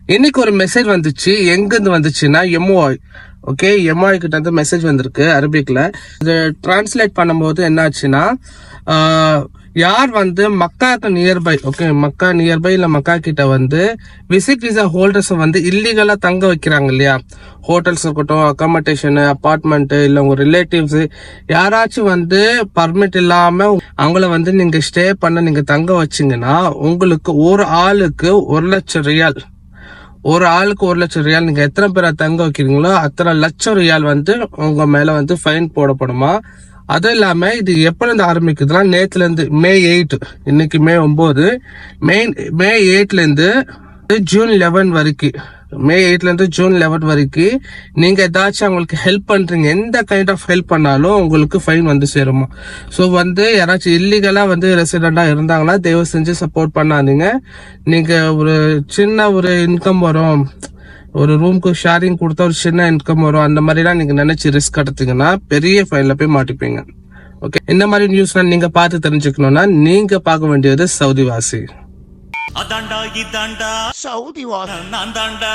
இன்னைக்கு ஒரு மெசேஜ் வந்துச்சு. எங்கிருந்து வந்துச்சுன்னா எம்ஓஐ. ஓகே, எம்ஓஐ கிட்ட இருந்து மெசேஜ் வந்திருக்கு அரபிக்ல. இது டிரான்ஸ்லேட் பண்ணும்போது என்ன ஆச்சுன்னா, யார் வந்து மக்காக்கு நியர்பை, ஓகே மக்கா நியர்பை இல்ல மக்கா கிட்ட வந்து விசிட் விசா ஹோல்டர்ஸ் வந்து இல்லீகலா தங்க வைக்கிறாங்க இல்லையா, ஹோட்டல்ஸ் இருக்கட்டும், அகாமடேஷன், அபார்ட்மெண்ட், இல்ல உங்க ரிலேட்டிவ்ஸ் யாராச்சும் வந்து பர்மிட் இல்லாம அவங்கள வந்து நீங்க ஸ்டே பண்ண நீங்க தங்க வச்சீங்கன்னா உங்களுக்கு ஒரு ஆளுக்கு 1,00,000 ரியால், ஒரு ஆளுக்கு 1,00,000 ரியால். நீங்க எத்தனை பேரை தங்க வைக்கிறீங்களோ அத்தனை லட்சம் ரியால் வந்து உங்க மேல வந்து ஃபைன் போடப்படுமா. அதுவும் இல்லாம இது எப்ப இருந்து ஆரம்பிக்குதுன்னா நேத்துல இருந்து மே 8, இன்னைக்கு மே 9, மே 8ல இருந்து ஜூன் 11 வரைக்கும், மே 8ல இருந்து ஜூன் 11 வரைக்கும் நீங்க ஏதாச்சும் அவங்களுக்கு ஹெல்ப் பண்றீங்க, எந்த கைண்ட் ஆஃப் ஹெல்ப் பண்ணாலும் உங்களுக்கு ஃபைன் வந்து சேருமா. ஸோ வந்து யாராச்சும் இல்லீகலா வந்து ரெசிடென்டா இருந்தாங்கன்னா தயவு செஞ்சு சப்போர்ட் பண்ணாதீங்க. நீங்க ஒரு சின்ன ஒரு இன்கம் வரும், ஒரு ரூம்க்கு ஷேரிங் கொடுத்தா ஒரு சின்ன இன்கம் வரும், அந்த மாதிரிலாம் நீங்க நினைச்சு ரிஸ்க் எடுத்தீங்கன்னா பெரிய ஃபைன்ல போய் மாட்டிப்பீங்க. ஓகே, இந்த மாதிரி நியூஸ்லாம் நீங்க பார்த்து தெரிஞ்சுக்கணும்னா நீங்க பார்க்க வேண்டியது சவுதி வாசி. அதாண்டா இதாண்டா சவுதி வாசி நான் தாண்டா.